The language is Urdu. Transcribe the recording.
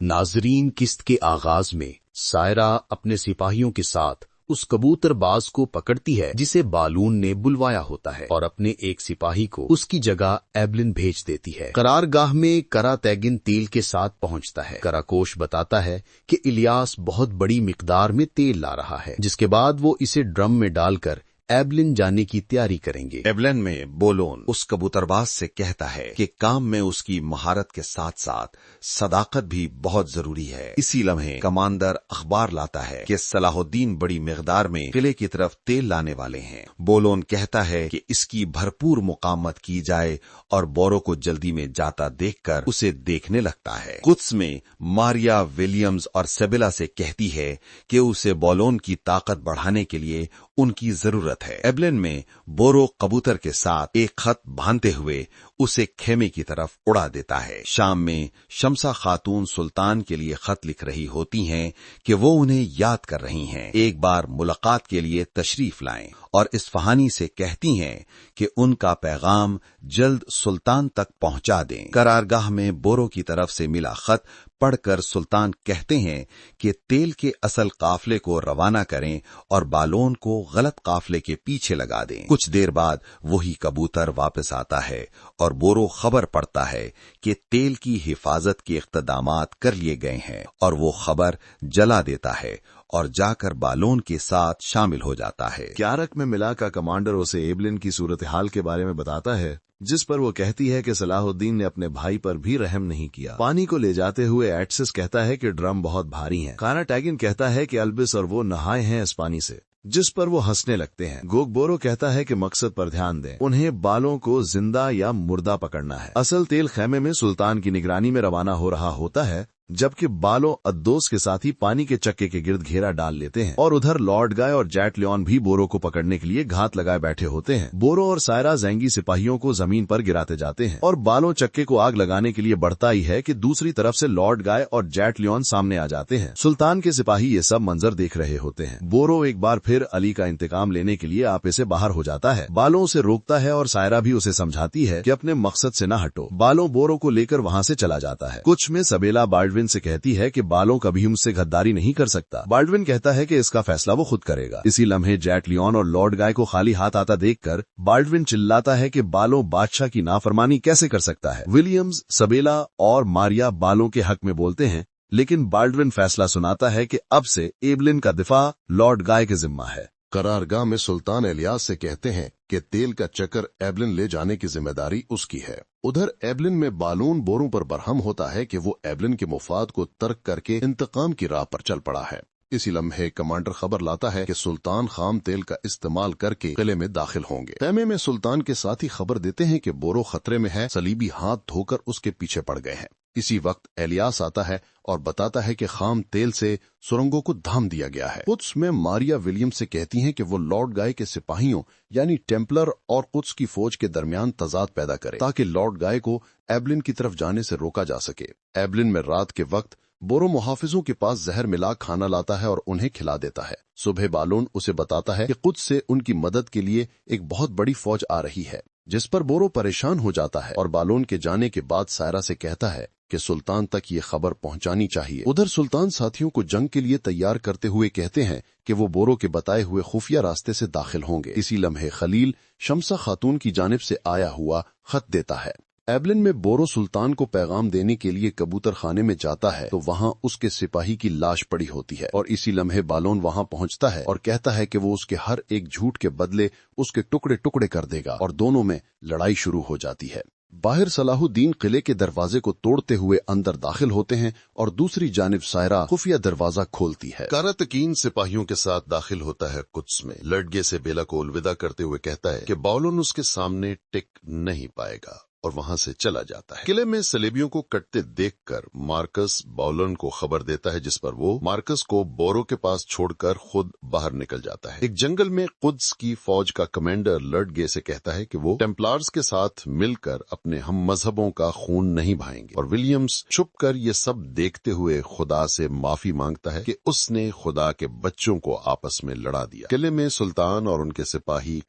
ناظرین، قسط کے آغاز میں سائرہ اپنے سپاہیوں کے ساتھ اس کبوتر باز کو پکڑتی ہے جسے بالون نے بلوایا ہوتا ہے اور اپنے ایک سپاہی کو اس کی جگہ ایبلن بھیج دیتی ہے۔ قرارگاہ میں کرا تیگن تیل کے ساتھ پہنچتا ہے۔ کراکوش بتاتا ہے کہ الیاس بہت بڑی مقدار میں تیل لا رہا ہے، جس کے بعد وہ اسے ڈرم میں ڈال کر ایبلن جانے کی تیاری کریں گے۔ ایبلن میں بولون اس کبوترباز سے کہتا ہے کہ کام میں اس کی مہارت کے ساتھ ساتھ صداقت بھی بہت ضروری ہے۔ اسی لمحے کمانڈر اخبار لاتا ہے کہ صلاح الدین بڑی مقدار میں قلعے کی طرف تیل لانے والے ہیں۔ بولون کہتا ہے کہ اس کی بھرپور مقاومت کی جائے اور بورو کو جلدی میں جاتا دیکھ کر اسے دیکھنے لگتا ہے۔ قدس میں ماریا ولیمز اور سیبلا سے کہتی ہے کہ اسے بولون کی طاقت بڑھانے کے لیے ان کی ضرورت ہے۔ ایبلن میں بورو کبوتر کے ساتھ ایک خط باندھتے ہوئے اسے خیمے کی طرف اڑا دیتا ہے۔ شام میں شمسا خاتون سلطان کے لیے خط لکھ رہی ہوتی ہیں کہ وہ انہیں یاد کر رہی ہیں، ایک بار ملاقات کے لیے تشریف لائیں، اور اصفہانی سے کہتی ہیں کہ ان کا پیغام جلد سلطان تک پہنچا دیں۔ قرارگاہ میں بورو کی طرف سے ملا خط پڑھ کر سلطان کہتے ہیں کہ تیل کے اصل قافلے کو روانہ کریں اور بالون کو غلط قافلے کے پیچھے لگا دیں۔ کچھ دیر بعد وہی کبوتر واپس آتا ہے اور بورو خبر پڑتا ہے کہ تیل کی حفاظت کے اقتدامات کر لیے گئے ہیں، اور وہ خبر جلا دیتا ہے اور جا کر بالون کے ساتھ شامل ہو جاتا ہے۔ کیارک میں ملا کا کمانڈر اسے ایبلن کی صورتحال کے بارے میں بتاتا ہے، جس پر وہ کہتی ہے کہ صلاح الدین نے اپنے بھائی پر بھی رحم نہیں کیا۔ پانی کو لے جاتے ہوئے ایٹسس کہتا ہے کہ ڈرم بہت بھاری ہیں۔ کارا ٹیگن کہتا ہے کہ البس اور وہ نہائے ہیں اس پانی سے، جس پر وہ ہنسنے لگتے ہیں۔ گوگ بورو کہتا ہے کہ مقصد پر دھیان دیں، انہیں بالوں کو زندہ یا مردہ پکڑنا ہے۔ اصل تیل خیمے میں سلطان کی نگرانی میں روانہ ہو رہا ہوتا ہے، جبکہ بالوں ادوس کے ساتھ ہی پانی کے چکے کے گرد گھیرا ڈال لیتے ہیں، اور ادھر لارڈ گائے اور جیٹ لیون بھی بورو کو پکڑنے کے لیے گھات لگائے بیٹھے ہوتے ہیں۔ بورو اور سائرہ زینگی سپاہیوں کو زمین پر گراتے جاتے ہیں، اور بالوں چکے کو آگ لگانے کے لیے بڑھتا ہی ہے کہ دوسری طرف سے لارڈ گائے اور جیٹ لیون سامنے آ جاتے ہیں۔ سلطان کے سپاہی یہ سب منظر دیکھ رہے ہوتے ہیں۔ بورو ایک بار پھر علی کا انتقام لینے کے لیے آپے سے باہر ہو جاتا ہے۔ بالوں اسے روکتا ہے اور سائرہ بھی اسے سمجھاتی ہے کہ اپنے مقصد سے نہ ہٹو۔ بالوں بورو کو لے کر وہاں سے چلا جاتا ہے۔ کچھ میں سبیلا بالڈون سے کہتی ہے کہ بالوں کبھی مجھ سے غداری نہیں کر سکتا۔ بالڈون کہتا ہے کہ اس کا فیصلہ وہ خود کرے گا۔ اسی لمحے جیٹ لیون اور لارڈ گائے کو خالی ہاتھ آتا دیکھ کر بالڈون چلاتا ہے کہ بالوں بادشاہ کی نافرمانی کیسے کر سکتا ہے۔ ولیمز، سبیلا اور ماریا بالوں کے حق میں بولتے ہیں، لیکن بالڈون فیصلہ سناتا ہے کہ اب سے ایبلن کا دفاع لارڈ گائے کے ذمہ ہے۔ قرارگاہ میں سلطان الیاس سے کہتے ہیں کہ تیل کا چکر ایبلن لے جانے کی ذمہ داری اس کی ہے۔ ادھر ایبلن میں بالون بوروں پر برہم ہوتا ہے کہ وہ ایبلن کے مفاد کو ترک کر کے انتقام کی راہ پر چل پڑا ہے۔ اسی لمحے کمانڈر خبر لاتا ہے کہ سلطان خام تیل کا استعمال کر کے قلعے میں داخل ہوں گے۔ خیمے میں سلطان کے ساتھی خبر دیتے ہیں کہ بورو خطرے میں ہے، صلیبی ہاتھ دھو کر اس کے پیچھے پڑ گئے ہیں۔ اسی وقت الیاس آتا ہے اور بتاتا ہے کہ خام تیل سے سرنگوں کو دھام دیا گیا ہے۔ قدس میں ماریا ولیم سے کہتی ہیں کہ وہ لارڈ گائے کے سپاہیوں یعنی ٹیمپلر اور قدس کی فوج کے درمیان تضاد پیدا کرے تاکہ لارڈ گائے کو ایبلن کی طرف جانے سے روکا جا سکے۔ ایبلن میں رات کے وقت بورو محافظوں کے پاس زہر ملا کھانا لاتا ہے اور انہیں کھلا دیتا ہے۔ صبح بالون اسے بتاتا ہے کہ قدس سے ان کی مدد کے لیے ایک بہت بڑی فوج آ رہی ہے، جس پر بورو پریشان ہو جاتا ہے اور بالون کے جانے کے بعد سائرہ سے کہتا ہے کہ سلطان تک یہ خبر پہنچانی چاہیے۔ ادھر سلطان ساتھیوں کو جنگ کے لیے تیار کرتے ہوئے کہتے ہیں کہ وہ بورو کے بتائے ہوئے خفیہ راستے سے داخل ہوں گے۔ اسی لمحے خلیل شمسا خاتون کی جانب سے آیا ہوا خط دیتا ہے۔ ایبلن میں بورو سلطان کو پیغام دینے کے لیے کبوتر خانے میں جاتا ہے تو وہاں اس کے سپاہی کی لاش پڑی ہوتی ہے، اور اسی لمحے بالون وہاں پہنچتا ہے اور کہتا ہے کہ وہ اس کے ہر ایک جھوٹ کے بدلے اس کے ٹکڑے ٹکڑے کر دے گا، اور دونوں میں لڑائی شروع ہو جاتی ہے۔ باہر صلاح الدین قلعے کے دروازے کو توڑتے ہوئے اندر داخل ہوتے ہیں اور دوسری جانب سائرہ خفیہ دروازہ کھولتی ہے۔ کاراتکین سپاہیوں کے ساتھ داخل ہوتا ہے قدس میں۔ لڑگے سے بیلا کو الوداع کرتے ہوئے کہتا ہے کہ بالون اس کے سامنے ٹک نہیں پائے گا، اور وہاں سے چلا جاتا ہے۔ قلعے میں صلیبیوں کو کٹتے دیکھ کر مارکس باولن کو خبر دیتا ہے، جس پر وہ مارکس کو بورو کے پاس چھوڑ کر خود باہر نکل جاتا ہے۔ ایک جنگل میں قدس کی فوج کا کمانڈر لرڈگے سے کہتا ہے کہ وہ ٹیمپلارز کے ساتھ مل کر اپنے ہم مذہبوں کا خون نہیں بہائیں گے، اور ولیمز چھپ کر یہ سب دیکھتے ہوئے خدا سے معافی مانگتا ہے کہ اس نے خدا کے بچوں کو آپس میں لڑا دیا۔ قلعے میں سلطان اور ان کے سپاہی